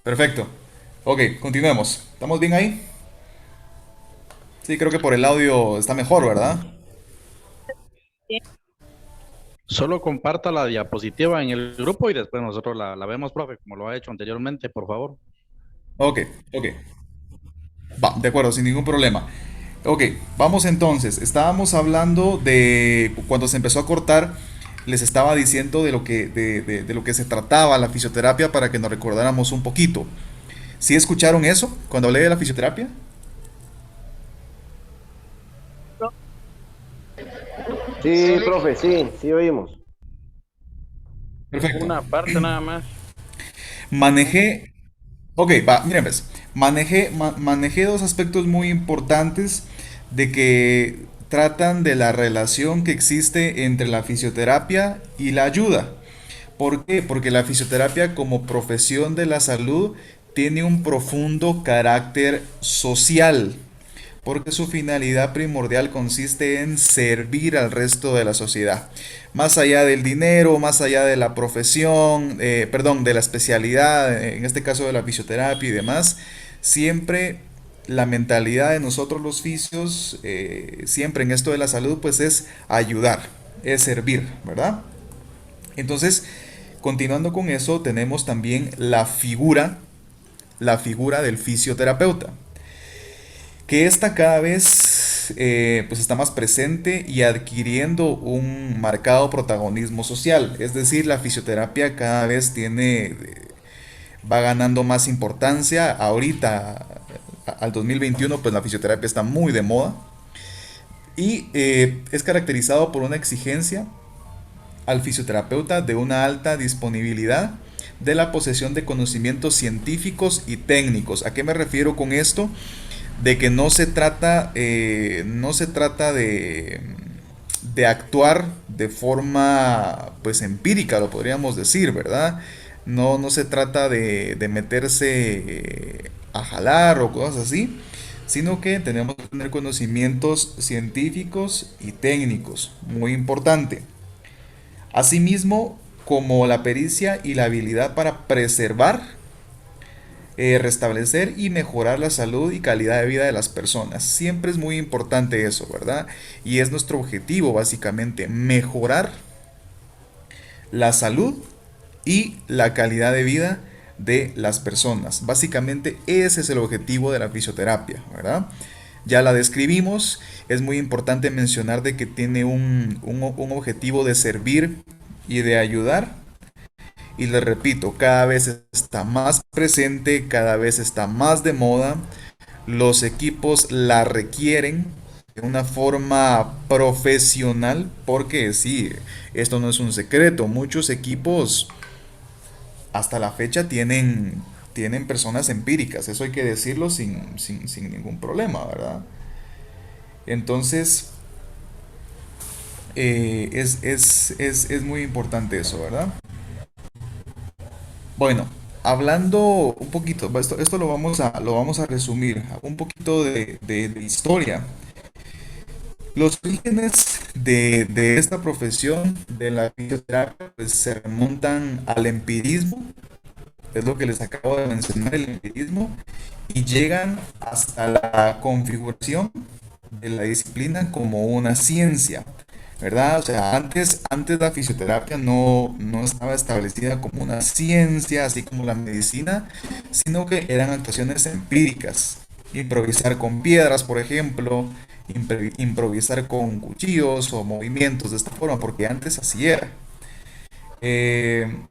Perfecto. Ok, continuemos. ¿Estamos bien ahí? Sí, creo que por el audio está mejor, ¿verdad? Solo comparta la diapositiva en el grupo y después nosotros la vemos, profe, como lo ha hecho anteriormente, por favor. Ok, ok. Va, de acuerdo, sin ningún problema. Ok, vamos entonces. Estábamos hablando de cuando se empezó a cortar, les estaba diciendo de lo que, de lo que se trataba la fisioterapia para que nos recordáramos un poquito. ¿Sí escucharon eso cuando hablé de la fisioterapia? Sí, profe, sí, sí oímos. Perfecto. Una parte nada más. Manejé, ok, va, miren pues, manejé dos aspectos muy importantes de que tratan de la relación que existe entre la fisioterapia y la ayuda. ¿Por qué? Porque la fisioterapia como profesión de la salud tiene un profundo carácter social, porque su finalidad primordial consiste en servir al resto de la sociedad. Más allá del dinero, más allá de la profesión, perdón, de la especialidad, en este caso de la fisioterapia y demás, siempre la mentalidad de nosotros los fisios, siempre en esto de la salud, pues es ayudar, es servir, ¿verdad? Entonces, continuando con eso, tenemos también la figura del fisioterapeuta, que esta cada vez pues está más presente y adquiriendo un marcado protagonismo social. Es decir, la fisioterapia cada vez va ganando más importancia. Ahorita, al 2021, pues la fisioterapia está muy de moda y es caracterizado por una exigencia al fisioterapeuta de una alta disponibilidad de la posesión de conocimientos científicos y técnicos. ¿A qué me refiero con esto? De que no se trata de actuar de forma pues empírica, lo podríamos decir, ¿verdad? No se trata de meterse a jalar o cosas así, sino que tenemos que tener conocimientos científicos y técnicos, muy importante. Asimismo, como la pericia y la habilidad para preservar, restablecer y mejorar la salud y calidad de vida de las personas. Siempre es muy importante eso, ¿verdad? Y es nuestro objetivo, básicamente, mejorar la salud y la calidad de vida de las personas. Básicamente ese es el objetivo de la fisioterapia, ¿verdad? Ya la describimos, es muy importante mencionar de que tiene un objetivo de servir y de ayudar. Y les repito, cada vez está más presente, cada vez está más de moda. Los equipos la requieren de una forma profesional porque sí, esto no es un secreto. Muchos equipos hasta la fecha tienen personas empíricas. Eso hay que decirlo sin ningún problema, ¿verdad? Entonces, es muy importante eso, ¿verdad? Bueno, hablando un poquito, esto lo vamos a resumir, un poquito de historia. Los orígenes de esta profesión de la fisioterapia pues, se remontan al empirismo, es lo que les acabo de mencionar, el empirismo, y llegan hasta la configuración de la disciplina como una ciencia, ¿verdad? O sea, antes la fisioterapia no estaba establecida como una ciencia, así como la medicina, sino que eran actuaciones empíricas. Improvisar con piedras, por ejemplo, improvisar con cuchillos o movimientos de esta forma, porque antes así era. Eh,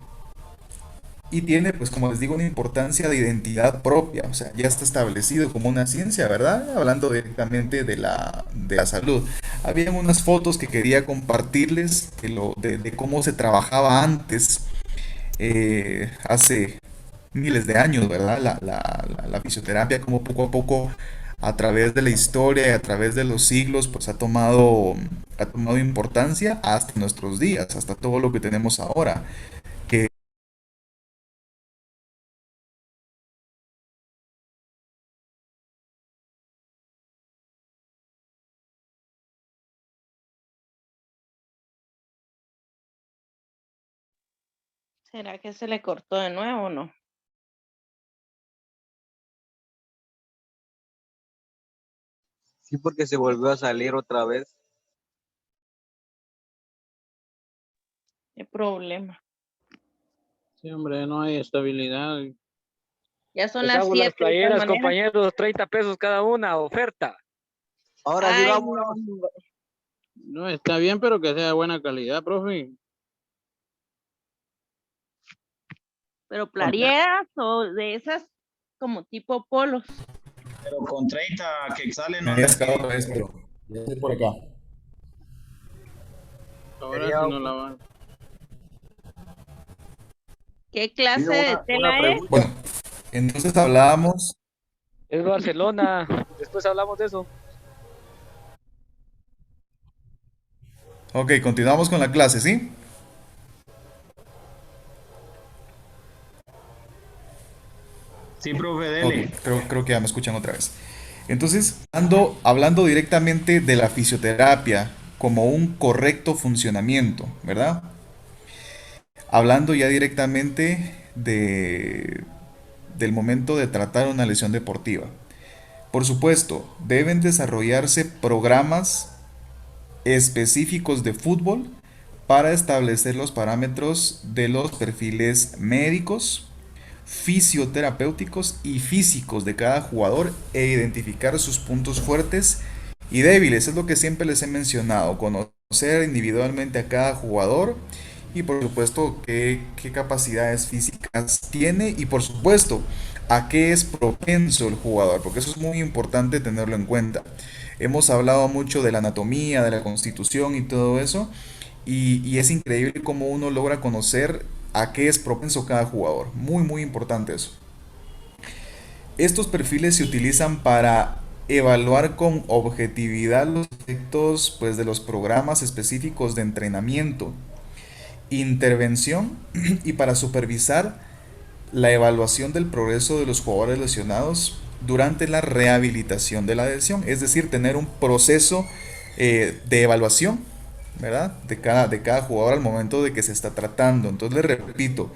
y tiene, pues como les digo, una importancia de identidad propia, o sea, ya está establecido como una ciencia, ¿verdad? Hablando directamente de la salud. Habían unas fotos que quería compartirles de cómo se trabajaba antes, hace miles de años, ¿verdad? La fisioterapia, como poco a poco, a través de la historia y a través de los siglos, pues ha tomado importancia hasta nuestros días, hasta todo lo que tenemos ahora. Que ¿Será que se le cortó de nuevo o no? Sí, porque se volvió a salir otra vez. Qué problema. Sí, hombre, no hay estabilidad. Ya son Les las hago las 7 de todas playeras, maneras. compañeros, 30 pesos cada una, oferta. Ahora sí Ay, vámonos. no, hombre. No, está bien, pero que sea de buena calidad, profe. Pero playeras o de esas como tipo polos. Pero con 30 quetzales Me no había les escapado queda. otra vez, pero ya estoy por acá. Ahora Quería sí no la van. ¿Qué sí, clase de una tela es? pregunta. Bueno, entonces hablábamos. Es Barcelona. Después hablamos de eso. Ok, continuamos con la clase, ¿sí? Sí, profe, Ok, dele. creo que ya me escuchan otra vez. Entonces, hablando directamente de la fisioterapia como un correcto funcionamiento, ¿verdad? Hablando ya directamente del momento de tratar una lesión deportiva. Por supuesto, deben desarrollarse programas específicos de fútbol para establecer los parámetros de los perfiles médicos, fisioterapéuticos y físicos de cada jugador e identificar sus puntos fuertes y débiles. Es lo que siempre les he mencionado, conocer individualmente a cada jugador y por supuesto qué capacidades físicas tiene y por supuesto a qué es propenso el jugador, porque eso es muy importante tenerlo en cuenta. Hemos hablado mucho de la anatomía, de la constitución y todo eso, y es increíble cómo uno logra conocer a qué es propenso cada jugador. Muy, muy importante eso. Estos perfiles se utilizan para evaluar con objetividad los efectos pues, de los programas específicos de entrenamiento, intervención y para supervisar la evaluación del progreso de los jugadores lesionados durante la rehabilitación de la lesión, es decir, tener un proceso de evaluación, ¿verdad? De cada jugador al momento de que se está tratando. Entonces, les repito,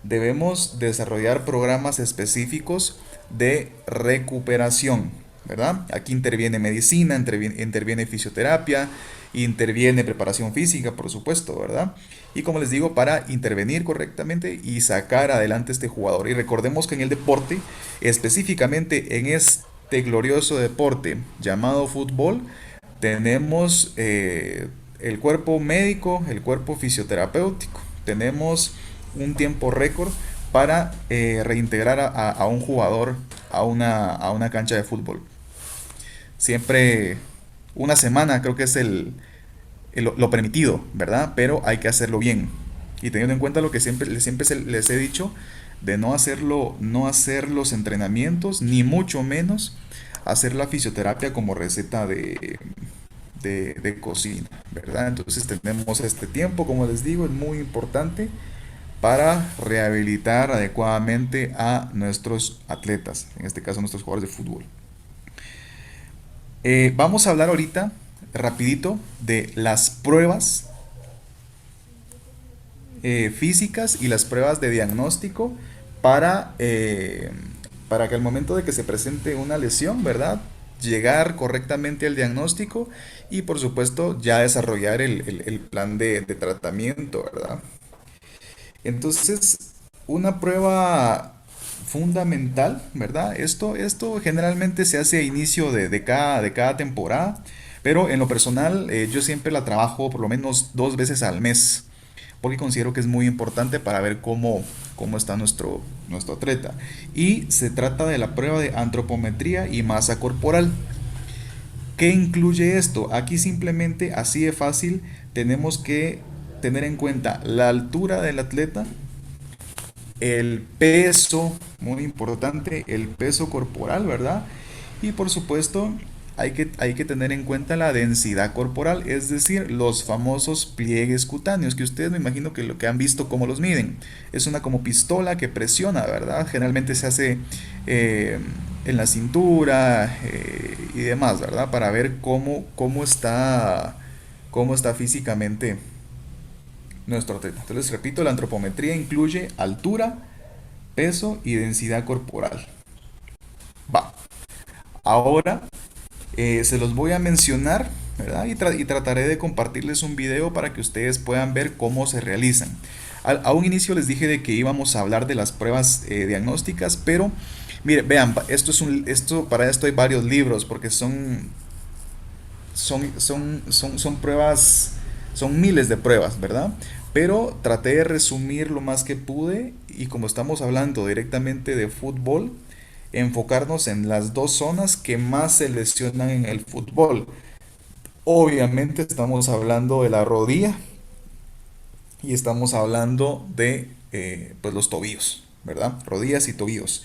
debemos desarrollar programas específicos de recuperación, ¿verdad? Aquí interviene medicina, interviene fisioterapia, interviene preparación física, por supuesto, ¿verdad? Y como les digo, para intervenir correctamente y sacar adelante a este jugador. Y recordemos que en el deporte, específicamente en este glorioso deporte llamado fútbol, tenemos el cuerpo médico, el cuerpo fisioterapéutico, tenemos un tiempo récord para reintegrar a un jugador a una cancha de fútbol. Siempre una semana creo que es lo permitido, ¿verdad? Pero hay que hacerlo bien. Y teniendo en cuenta lo que siempre les he dicho, de no hacer los entrenamientos, ni mucho menos hacer la fisioterapia como receta de cocina, ¿verdad? Entonces tenemos este tiempo, como les digo, es muy importante para rehabilitar adecuadamente a nuestros atletas, en este caso nuestros jugadores de fútbol. Vamos a hablar ahorita, rapidito, de las pruebas físicas y las pruebas de diagnóstico para que al momento de que se presente una lesión, ¿verdad? Llegar correctamente al diagnóstico y por supuesto ya desarrollar el plan de tratamiento, ¿verdad? Entonces, una prueba fundamental, ¿verdad? Esto generalmente se hace a inicio de cada temporada, pero en lo personal yo siempre la trabajo por lo menos 2 veces al mes, porque considero que es muy importante para ver cómo está nuestro atleta. Y se trata de la prueba de antropometría y masa corporal. ¿Qué incluye esto? Aquí simplemente, así de fácil, tenemos que tener en cuenta la altura del atleta, el peso, muy importante, el peso corporal, ¿verdad? Y por supuesto, hay que tener en cuenta la densidad corporal, es decir, los famosos pliegues cutáneos, que ustedes me imagino que lo que han visto cómo los miden. Es una como pistola que presiona, ¿verdad? Generalmente se hace en la cintura y demás, ¿verdad? Para ver cómo está físicamente nuestro atleta. Entonces, repito, la antropometría incluye altura, peso y densidad corporal. Va. Ahora Se los voy a mencionar, ¿verdad? Y trataré de compartirles un video para que ustedes puedan ver cómo se realizan. A un inicio les dije de que íbamos a hablar de las pruebas diagnósticas, pero mire, vean, para esto hay varios libros porque son pruebas, son miles de pruebas, ¿verdad? Pero traté de resumir lo más que pude y como estamos hablando directamente de fútbol, enfocarnos en las dos zonas que más se lesionan en el fútbol. Obviamente estamos hablando de la rodilla y estamos hablando de pues los tobillos, ¿verdad? Rodillas y tobillos.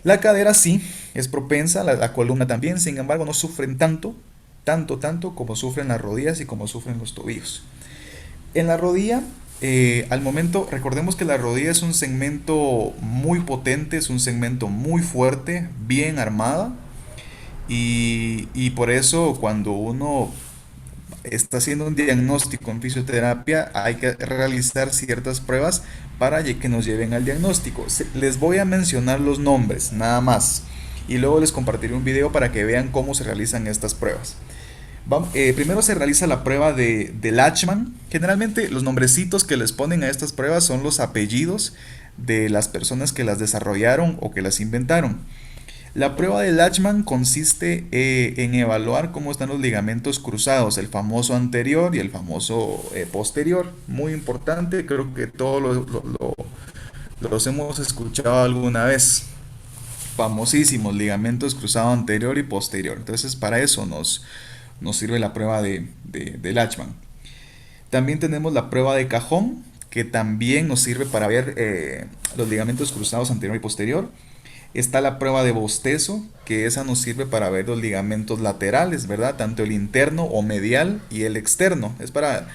La cadera sí es propensa, la columna también, sin embargo no sufren tanto como sufren las rodillas y como sufren los tobillos. En la rodilla, al momento, recordemos que la rodilla es un segmento muy potente, es un segmento muy fuerte, bien armada. Y por eso cuando uno está haciendo un diagnóstico en fisioterapia, hay que realizar ciertas pruebas para que nos lleven al diagnóstico. Les voy a mencionar los nombres, nada más. Y luego les compartiré un video para que vean cómo se realizan estas pruebas. Primero se realiza la prueba de Lachman. Generalmente los nombrecitos que les ponen a estas pruebas son los apellidos de las personas que las desarrollaron o que las inventaron. La prueba de Lachman consiste en evaluar cómo están los ligamentos cruzados, el famoso anterior y el famoso posterior. Muy importante, creo que todos los hemos escuchado alguna vez. Famosísimos ligamentos cruzados anterior y posterior. Entonces para eso nos sirve la prueba de Lachman. También tenemos la prueba de cajón, que también nos sirve para ver los ligamentos cruzados anterior y posterior. Está la prueba de bostezo, que esa nos sirve para ver los ligamentos laterales, ¿verdad? Tanto el interno o medial y el externo. Es para,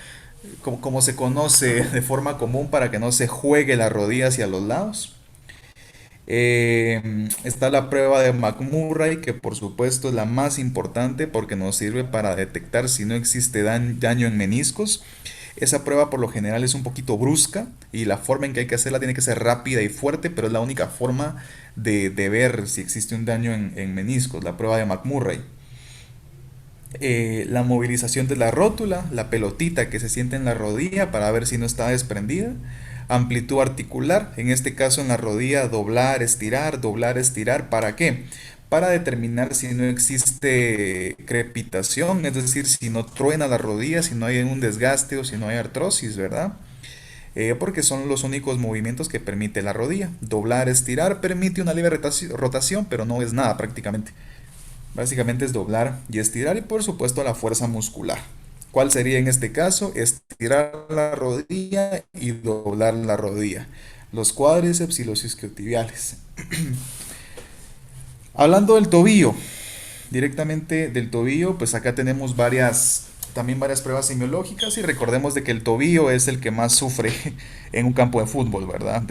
como se conoce de forma común, para que no se juegue la rodilla hacia los lados. Está la prueba de McMurray, que por supuesto es la más importante porque nos sirve para detectar si no existe daño en meniscos. Esa prueba por lo general es un poquito brusca y la forma en que hay que hacerla tiene que ser rápida y fuerte, pero es la única forma de ver si existe un daño en meniscos, la prueba de McMurray. La movilización de la rótula, la pelotita que se siente en la rodilla para ver si no está desprendida. Amplitud articular, en este caso en la rodilla, doblar, estirar, ¿para qué? Para determinar si no existe crepitación, es decir, si no truena la rodilla, si no hay un desgaste o si no hay artrosis, ¿verdad? Porque son los únicos movimientos que permite la rodilla. Doblar, estirar, permite una leve rotación, pero no es nada prácticamente. Básicamente es doblar y estirar y por supuesto la fuerza muscular. ¿Cuál sería en este caso? Estirar la rodilla y doblar la rodilla. Los cuádriceps y los isquiotibiales. Hablando del tobillo, directamente del tobillo, pues acá tenemos también varias pruebas semiológicas y recordemos de que el tobillo es el que más sufre en un campo de fútbol, ¿verdad?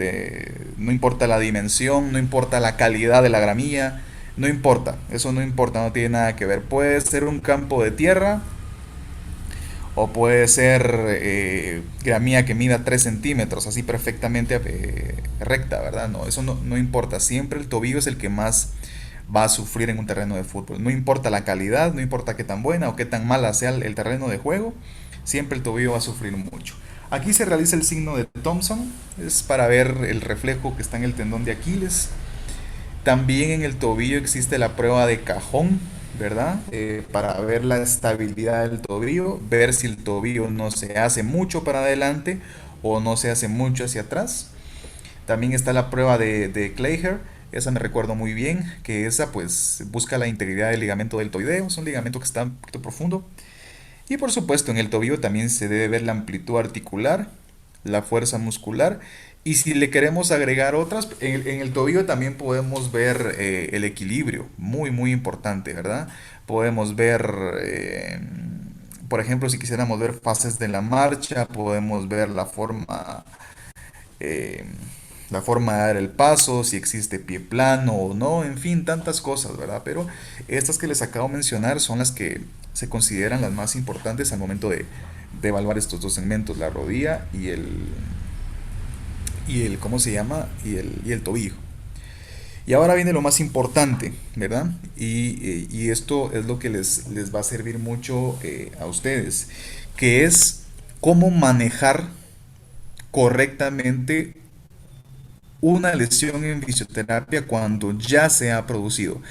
No importa la dimensión, no importa la calidad de la gramilla, no importa, eso no importa, no tiene nada que ver. Puede ser un campo de tierra o puede ser gramilla que mida 3 centímetros, así perfectamente recta, ¿verdad? No, eso no importa, siempre el tobillo es el que más va a sufrir en un terreno de fútbol. No importa la calidad, no importa qué tan buena o qué tan mala sea el terreno de juego, siempre el tobillo va a sufrir mucho. Aquí se realiza el signo de Thompson, es para ver el reflejo que está en el tendón de Aquiles. También en el tobillo existe la prueba de cajón, ¿verdad? Para ver la estabilidad del tobillo, ver si el tobillo no se hace mucho para adelante o no se hace mucho hacia atrás. También está la prueba de Kleiher. Esa me recuerdo muy bien, que esa pues busca la integridad del ligamento deltoideo, es un ligamento que está un poquito profundo. Y por supuesto en el tobillo también se debe ver la amplitud articular, la fuerza muscular. Y si le queremos agregar otras, en el tobillo también podemos ver el equilibrio, muy importante, ¿verdad? Podemos ver, por ejemplo, si quisiéramos ver fases de la marcha, podemos ver la forma de dar el paso, si existe pie plano o no, en fin, tantas cosas, ¿verdad? Pero estas que les acabo de mencionar son las que se consideran las más importantes al momento de evaluar estos dos segmentos, la rodilla y el ¿cómo se llama? Y el tobillo. Y ahora viene lo más importante, ¿verdad? Y esto es lo que les va a servir mucho a ustedes, que es cómo manejar correctamente una lesión en fisioterapia cuando ya se ha producido.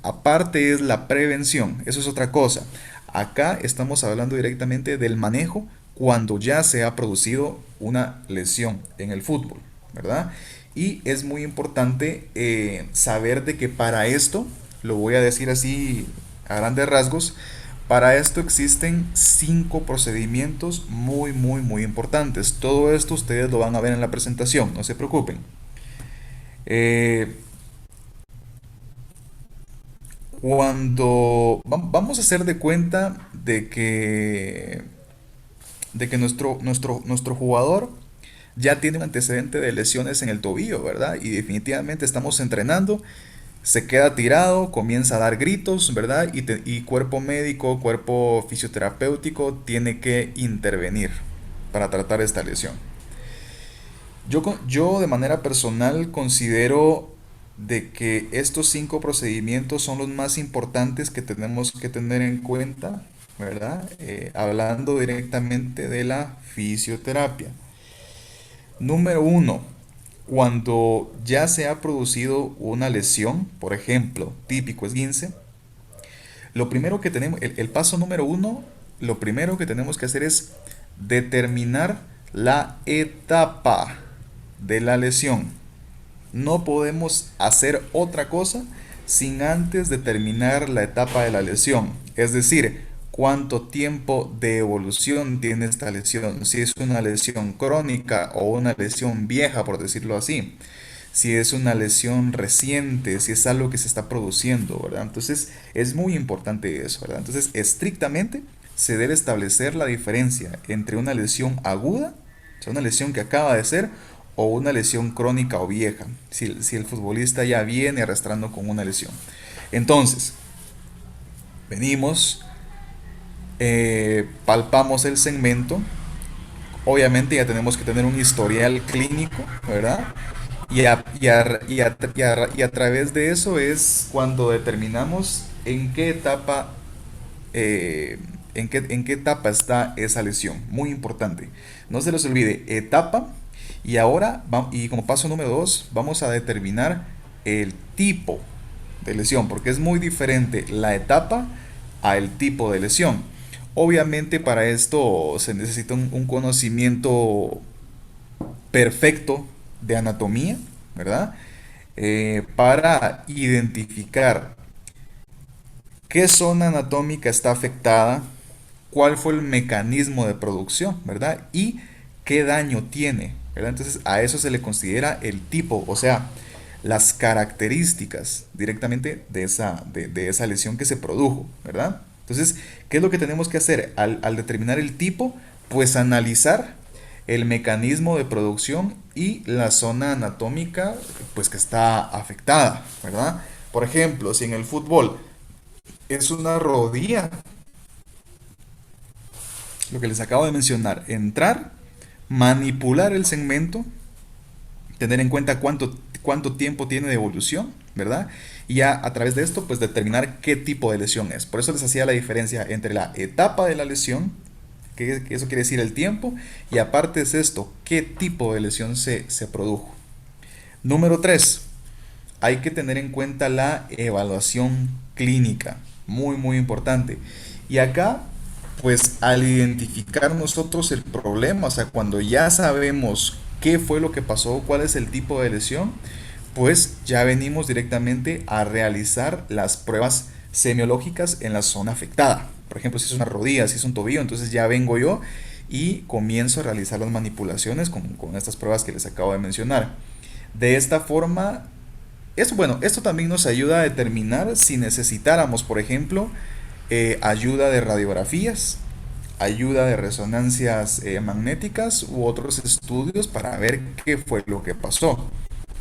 Aparte es la prevención, eso es otra cosa. Acá estamos hablando directamente del manejo cuando ya se ha producido una lesión en el fútbol, ¿verdad? Y es muy importante saber de que para esto, lo voy a decir así a grandes rasgos, para esto existen 5 procedimientos muy importantes. Todo esto ustedes lo van a ver en la presentación, no se preocupen. Cuando vamos a hacer de cuenta de que nuestro jugador ya tiene un antecedente de lesiones en el tobillo, ¿verdad? Y definitivamente estamos entrenando, se queda tirado, comienza a dar gritos, ¿verdad? Y cuerpo médico, cuerpo fisioterapéutico tiene que intervenir para tratar esta lesión. Yo de manera personal considero de que estos 5 procedimientos son los más importantes que tenemos que tener en cuenta, ¿verdad? Hablando directamente de la fisioterapia. Número 1, cuando ya se ha producido una lesión, por ejemplo, típico esguince, lo primero que tenemos, el paso número 1, lo primero que tenemos que hacer es determinar la etapa de la lesión. No podemos hacer otra cosa sin antes determinar la etapa de la lesión. Es decir, cuánto tiempo de evolución tiene esta lesión. Si es una lesión crónica o una lesión vieja, por decirlo así. Si es una lesión reciente, si es algo que se está produciendo, ¿verdad? Entonces, es muy importante eso, ¿verdad? Entonces, estrictamente se debe establecer la diferencia entre una lesión aguda, o sea, una lesión que acaba de ser, o una lesión crónica o vieja, si el futbolista ya viene arrastrando con una lesión. Entonces, venimos, palpamos el segmento, obviamente ya tenemos que tener un historial clínico, ¿verdad? Y a través de eso es cuando determinamos en qué etapa, en qué etapa está esa lesión. Muy importante. No se les olvide, etapa. Y ahora, y como paso número 2, vamos a determinar el tipo de lesión, porque es muy diferente la etapa al tipo de lesión. Obviamente para esto se necesita un conocimiento perfecto de anatomía, ¿verdad? Para identificar qué zona anatómica está afectada, cuál fue el mecanismo de producción, ¿verdad? Y qué daño tiene, ¿verdad? Entonces a eso se le considera el tipo, o sea, las características directamente de esa lesión que se produjo, ¿verdad? Entonces, ¿qué es lo que tenemos que hacer? Al determinar el tipo, pues analizar el mecanismo de producción y la zona anatómica pues que está afectada, ¿verdad? Por ejemplo, si en el fútbol es una rodilla, lo que les acabo de mencionar, entrar, manipular el segmento, tener en cuenta cuánto tiempo tiene de evolución, ¿verdad? Y ya a través de esto, pues determinar qué tipo de lesión es. Por eso les hacía la diferencia entre la etapa de la lesión, que eso quiere decir el tiempo, y aparte es esto, qué tipo de lesión se produjo. Número 3, hay que tener en cuenta la evaluación clínica, muy importante. Y acá, pues al identificar nosotros el problema, o sea, cuando ya sabemos qué fue lo que pasó, cuál es el tipo de lesión, pues ya venimos directamente a realizar las pruebas semiológicas en la zona afectada. Por ejemplo, si es una rodilla, si es un tobillo, entonces ya vengo yo y comienzo a realizar las manipulaciones con estas pruebas que les acabo de mencionar. De esta forma, esto también nos ayuda a determinar si necesitáramos, por ejemplo, ayuda de radiografías, ayuda de resonancias magnéticas u otros estudios para ver qué fue lo que pasó.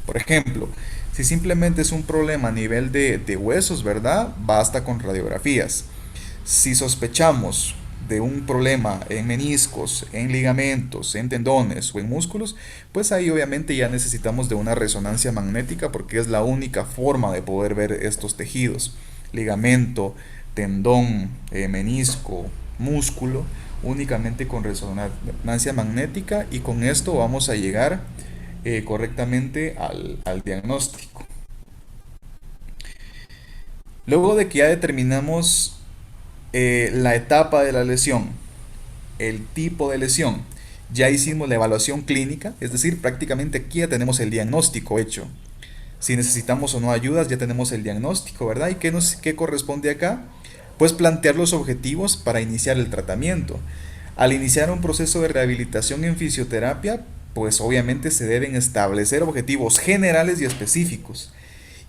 Por ejemplo, si simplemente es un problema a nivel de huesos, ¿verdad? Basta con radiografías. Si sospechamos de un problema en meniscos, en ligamentos, en tendones o en músculos, pues ahí obviamente ya necesitamos de una resonancia magnética porque es la única forma de poder ver estos tejidos, ligamento, tendón, menisco, músculo, únicamente con resonancia magnética, y con esto vamos a llegar correctamente al diagnóstico. Luego de que ya determinamos la etapa de la lesión, el tipo de lesión, ya hicimos la evaluación clínica, es decir, prácticamente aquí ya tenemos el diagnóstico hecho. Si necesitamos o no ayudas, ya tenemos el diagnóstico, ¿verdad? ¿Y qué corresponde acá? Pues plantear los objetivos para iniciar el tratamiento. Al iniciar un proceso de rehabilitación en fisioterapia, pues obviamente se deben establecer objetivos generales y específicos.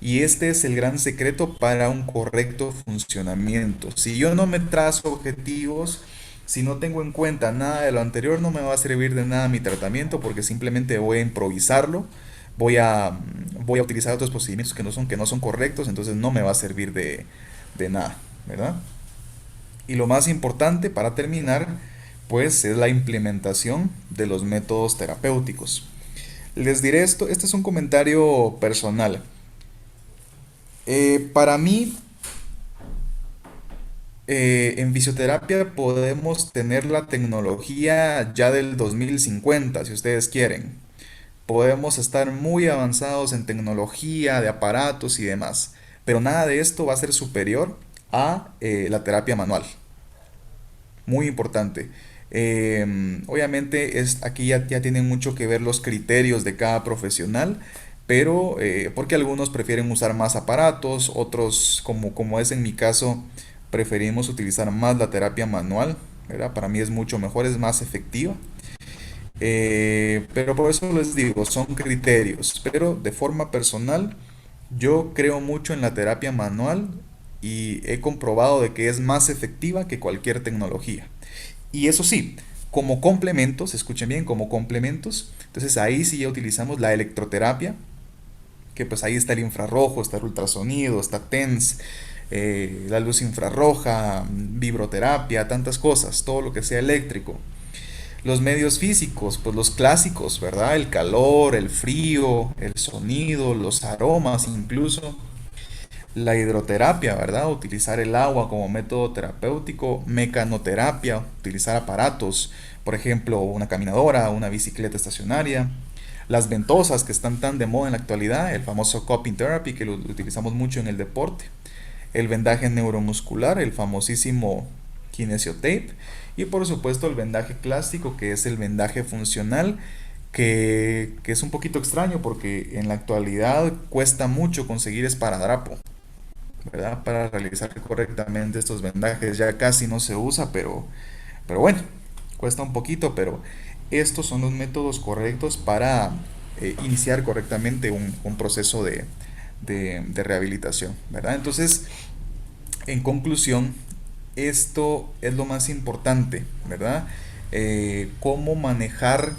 Y este es el gran secreto para un correcto funcionamiento. Si yo no me trazo objetivos, si no tengo en cuenta nada de lo anterior, no me va a servir de nada mi tratamiento, porque simplemente voy a improvisarlo, voy a utilizar otros procedimientos que no son correctos, entonces no me va a servir de nada, ¿verdad? Y lo más importante para terminar, pues es la implementación de los métodos terapéuticos. Les diré esto, este es un comentario personal. Para mí, en fisioterapia podemos tener la tecnología ya del 2050, si ustedes quieren. Podemos estar muy avanzados en tecnología, de aparatos y demás, pero nada de esto va a ser superior a la terapia manual. Muy importante. Obviamente aquí ya tienen mucho que ver los criterios de cada profesional, pero porque algunos prefieren usar más aparatos, otros, como es en mi caso, preferimos utilizar más la terapia manual, ¿verdad? Para mí es mucho mejor, es más efectiva. Pero por eso les digo, son criterios, pero de forma personal yo creo mucho en la terapia manual y he comprobado de que es más efectiva que cualquier tecnología. Y eso sí, como complementos, escuchen bien, como complementos, entonces ahí sí ya utilizamos la electroterapia, que pues ahí está el infrarrojo, está el ultrasonido, está TENS, la luz infrarroja, vibroterapia, tantas cosas, todo lo que sea eléctrico. Los medios físicos, pues los clásicos, ¿verdad? El calor, el frío, el sonido, los aromas incluso. La hidroterapia, ¿verdad? Utilizar el agua como método terapéutico. Mecanoterapia, utilizar aparatos, por ejemplo, una caminadora, una bicicleta estacionaria. Las ventosas que están tan de moda en la actualidad, el famoso cupping therapy que lo utilizamos mucho en el deporte. El vendaje neuromuscular, el famosísimo kinesiotape. Y por supuesto el vendaje clásico, que es el vendaje funcional, que es un poquito extraño porque en la actualidad cuesta mucho conseguir esparadrapo, ¿verdad? Para realizar correctamente estos vendajes ya casi no se usa, pero bueno, cuesta un poquito, pero estos son los métodos correctos para iniciar correctamente un proceso de rehabilitación, ¿verdad? Entonces, en conclusión, esto es lo más importante, ¿verdad? Cómo manejar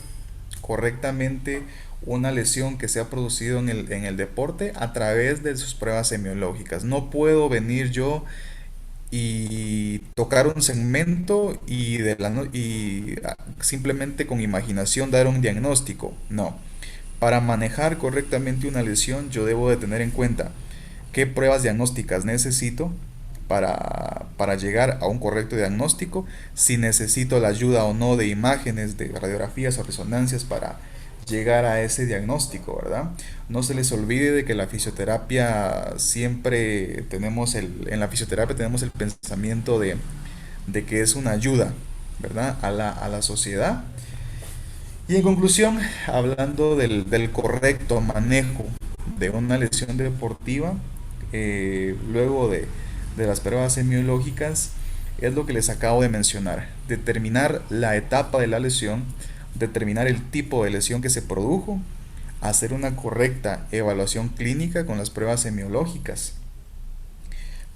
correctamente una lesión que se ha producido en el deporte a través de sus pruebas semiológicas. No puedo venir yo y tocar un segmento y simplemente con imaginación dar un diagnóstico. No. Para manejar correctamente una lesión, yo debo de tener en cuenta qué pruebas diagnósticas necesito para llegar a un correcto diagnóstico, si necesito la ayuda o no de imágenes, de radiografías o resonancias para llegar a ese diagnóstico, ¿verdad? No se les olvide de que la fisioterapia siempre en la fisioterapia tenemos el pensamiento de que es una ayuda, ¿verdad? A la sociedad. Y en conclusión, hablando del correcto manejo de una lesión deportiva, luego de las pruebas semiológicas, es lo que les acabo de mencionar: determinar la etapa de la lesión, determinar el tipo de lesión que se produjo, hacer una correcta evaluación clínica con las pruebas semiológicas,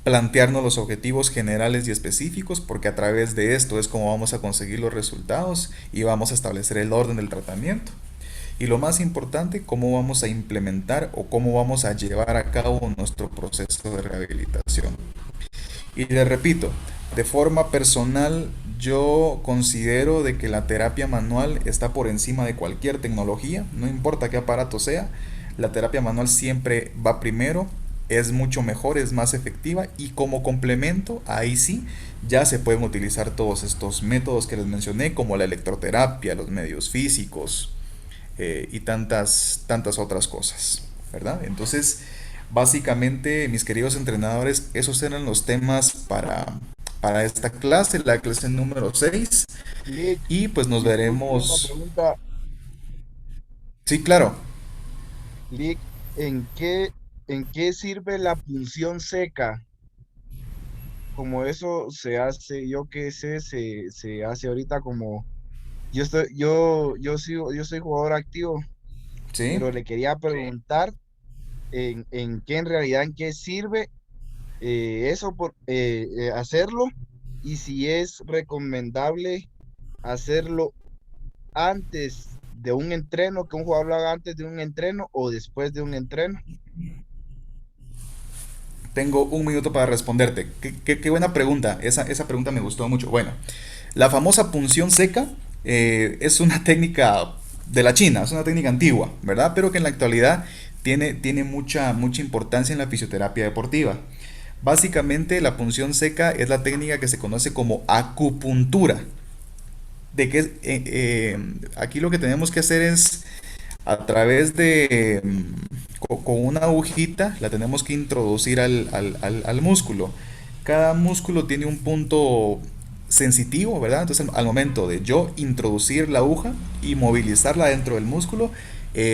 plantearnos los objetivos generales y específicos, porque a través de esto es como vamos a conseguir los resultados y vamos a establecer el orden del tratamiento. Y lo más importante, cómo vamos a implementar o cómo vamos a llevar a cabo nuestro proceso de rehabilitación. Y les repito, De forma personal, yo considero de que la terapia manual está por encima de cualquier tecnología, no importa qué aparato sea, la terapia manual siempre va primero, es mucho mejor, es más efectiva y como complemento, ahí sí, ya se pueden utilizar todos estos métodos que les mencioné, como la electroterapia, los medios físicos y tantas otras cosas, ¿verdad? Entonces, básicamente, mis queridos entrenadores, esos eran los temas para esta clase, la clase número 6. Lick, Y pues nos disculpe una veremos. pregunta. Sí, claro. Lick, ¿en qué sirve la punción seca? Como eso se hace, yo qué sé, se hace ahorita como, yo soy jugador activo, Sí. pero le quería preguntar en qué sirve eso por hacerlo y si es recomendable hacerlo antes de un entreno, que un jugador lo haga antes de un entreno o después de un entreno. Tengo un minuto para responderte. Qué buena pregunta. Esa pregunta me gustó mucho. Bueno, la famosa punción seca es una técnica de la China, es una técnica antigua, ¿verdad? Pero que en la actualidad tiene mucha importancia en la fisioterapia deportiva. Básicamente, la punción seca es la técnica que se conoce como acupuntura. Aquí lo que tenemos que hacer es a través de con una agujita la tenemos que introducir al músculo. Cada músculo tiene un punto sensitivo, ¿verdad? Entonces al momento de yo introducir la aguja y movilizarla dentro del músculo,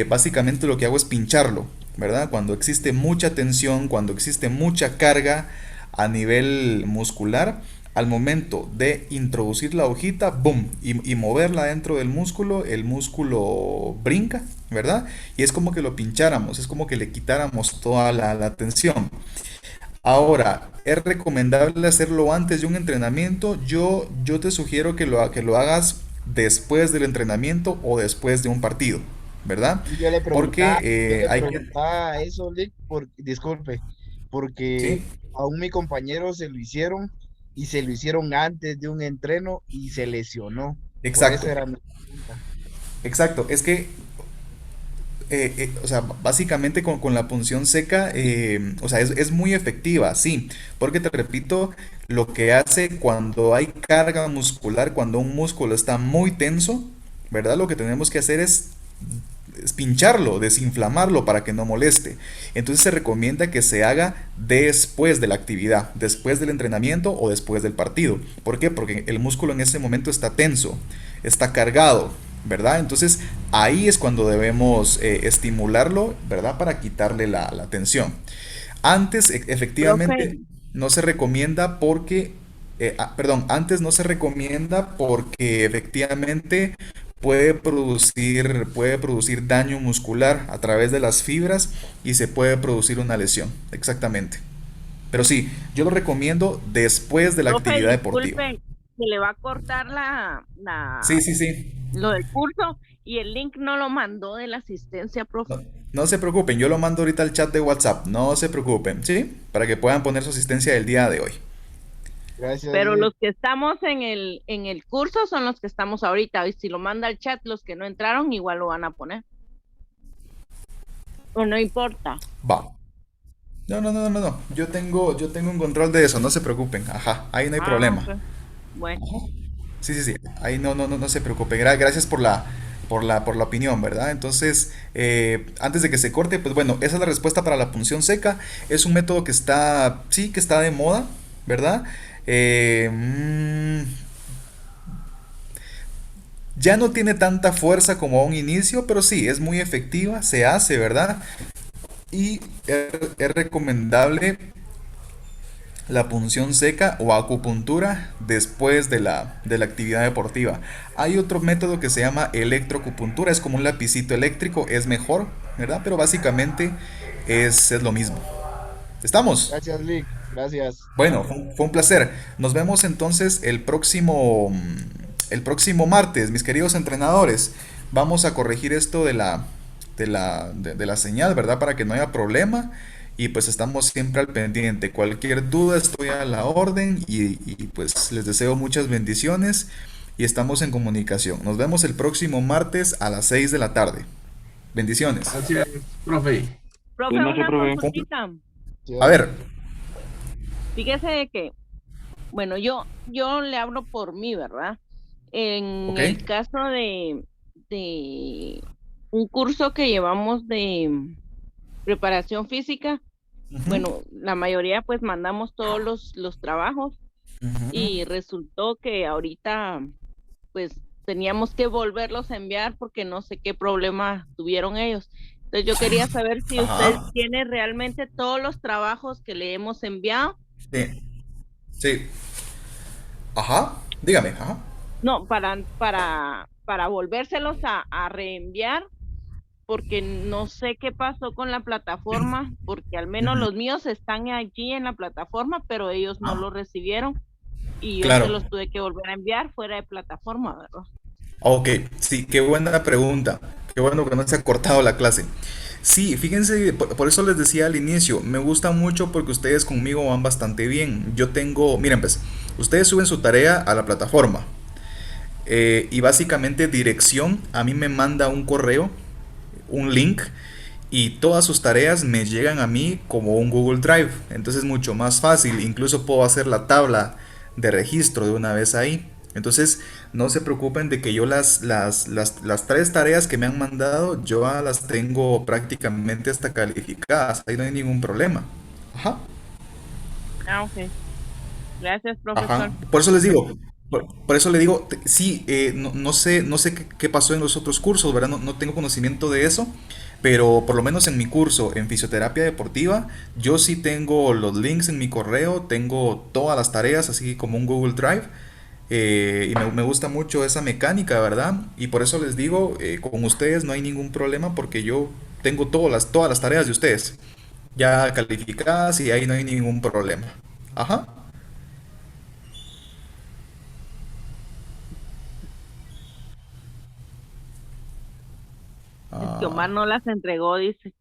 básicamente lo que hago es pincharlo, ¿verdad? Cuando existe mucha tensión, cuando existe mucha carga a nivel muscular, al momento de introducir la hojita, boom, y moverla dentro del músculo, el músculo brinca, ¿verdad? Y es como que lo pincháramos, es como que le quitáramos toda la tensión. Ahora, ¿es recomendable hacerlo antes de un entrenamiento? Yo te sugiero que lo hagas después del entrenamiento o después de un partido, ¿verdad? Y yo le Porque preguntaba, hay que... eso, Lick, disculpe, porque Sí, a mi compañero se lo hicieron y se lo hicieron antes de un entreno y se lesionó. Por eso exacto, era mi pregunta. exacto. Es que o sea, básicamente con la punción seca, o sea, es muy efectiva, sí, porque te repito, lo que hace cuando hay carga muscular, cuando un músculo está muy tenso, ¿verdad? Lo que tenemos que hacer es pincharlo, desinflamarlo para que no moleste. Entonces se recomienda que se haga después de la actividad, después del entrenamiento o después del partido. ¿Por qué? Porque el músculo en ese momento está tenso, está cargado, ¿verdad? Entonces ahí es cuando debemos estimularlo, ¿verdad? Para quitarle la tensión. Antes, Profe, efectivamente, no se recomienda porque, perdón, antes no se recomienda porque efectivamente puede producir daño muscular a través de las fibras y se puede producir una lesión, exactamente. Pero sí, yo lo recomiendo después de la profe, actividad deportiva. disculpe, se le va a cortar Sí, sí, sí. lo del curso y el link no lo mandó de la asistencia, profe. No, no se preocupen, yo lo mando ahorita al chat de WhatsApp, no se preocupen, ¿sí? Para que puedan poner su asistencia del día de hoy. Gracias, Pero Lick. los que estamos en el curso son los que estamos ahorita. Y si lo manda al chat, los que no entraron igual lo van a poner. O no importa. Va. No, no, no, no, no. Yo tengo un control de eso, no se preocupen. Ajá, ahí no hay Ah, problema. ok. Bueno, Sí, sí, sí. Ahí no, no, no, no se preocupen. Gracias por la opinión, ¿verdad? Entonces, antes de que se corte, pues bueno, esa es la respuesta para la punción seca. Es un método que está, sí, que está de moda, ¿verdad? Eh, mm, ya no tiene tanta fuerza como a un inicio, pero sí, es muy efectiva, se hace, ¿verdad? Y es recomendable la punción seca o acupuntura después de la actividad deportiva. Hay otro método que se llama electroacupuntura, es como un lapicito eléctrico, es mejor, ¿verdad? Pero básicamente es lo mismo. ¿Estamos? Gracias, Lick. Gracias. Bueno, fue un placer. Nos vemos entonces el próximo martes, mis queridos entrenadores. Vamos a corregir esto de la señal, ¿verdad? Para que no haya problema. y pues estamos siempre al pendiente. Cualquier duda estoy a la orden pues les deseo muchas bendiciones y estamos en comunicación. Nos vemos el próximo martes a las 6 de la tarde. Bendiciones. Gracias, profe. Profe, Buenas noches, una profe. consultita. A ver, Fíjese de que, bueno, yo le hablo por mí, ¿verdad? En ok. el caso de un curso que llevamos de preparación física, Ujú, bueno, la mayoría pues mandamos todos los trabajos ujú. y resultó que ahorita pues teníamos que volverlos a enviar porque no sé qué problema tuvieron ellos. Entonces yo quería saber si usted Ajá. tiene realmente todos los trabajos que le hemos enviado. Sí, sí. Ajá. Dígame, ajá. No, para volvérselos a reenviar, porque no sé qué pasó con la plataforma, porque al menos Ujú. los míos están allí en la plataforma, pero ellos no Ah, los recibieron y yo se claro. los tuve que volver a enviar fuera de plataforma, ¿verdad? Ok, sí, qué buena pregunta. Qué bueno que no se ha cortado la clase. Sí, fíjense, por eso les decía al inicio, me gusta mucho porque ustedes conmigo van bastante bien. Yo tengo, miren pues, ustedes suben su tarea a la plataforma y básicamente dirección a mí me manda un correo, un link y todas sus tareas me llegan a mí como un Google Drive. Entonces es mucho más fácil. Incluso puedo hacer la tabla de registro de una vez ahí. Entonces no se preocupen de que yo las tres tareas que me han mandado, yo ya las tengo prácticamente hasta calificadas. Ahí no hay ningún problema. Ajá. Ah, ok. Gracias, Ajá. profesor. Por eso les digo, por eso le digo, sí, no sé qué pasó en los otros cursos, ¿verdad? No tengo conocimiento de eso, pero por lo menos en mi curso en fisioterapia deportiva, yo sí tengo los links en mi correo, tengo todas las tareas, así como un Google Drive, y me gusta mucho esa mecánica, ¿verdad? Y por eso les digo, con ustedes no hay ningún problema porque yo tengo todas las tareas de ustedes ya calificadas y ahí no hay ningún problema. Ajá. Es que Ah. Omar no las entregó, dice.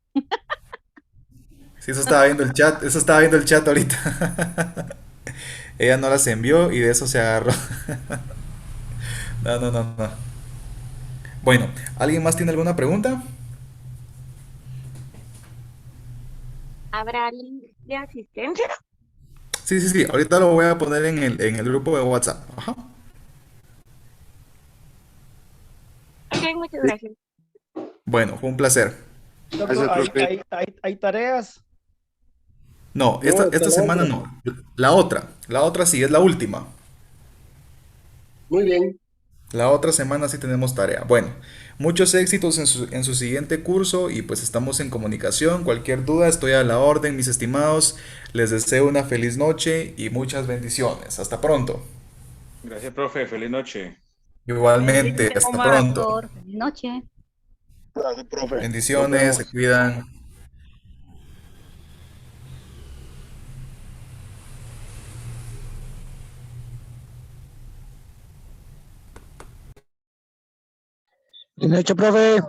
Sí, eso estaba viendo el chat, eso estaba viendo el chat ahorita. Ella no las envió y de eso se agarró. No, no, no, no. Bueno, ¿alguien más tiene alguna pregunta? ¿Habrá link de asistencia? Sí, sí, sí, ahorita lo voy a poner en el grupo de WhatsApp. Ajá. Ok, muchas gracias. Bueno, fue un placer. Doctor, Hay tareas. No, No, esta hasta la semana otra. no. La otra sí, es la última. Muy bien. La otra semana sí tenemos tarea. Bueno, muchos éxitos en su siguiente curso y pues estamos en comunicación. Cualquier duda, estoy a la orden, mis estimados. Les deseo una feliz noche y muchas bendiciones. Hasta pronto. Gracias, profe. Feliz noche. Igualmente, Bendiciones, hasta Omar. pronto. Feliz noche. Gracias, profe. Nos Bendiciones, se vemos. cuidan. Bien hecho, profe.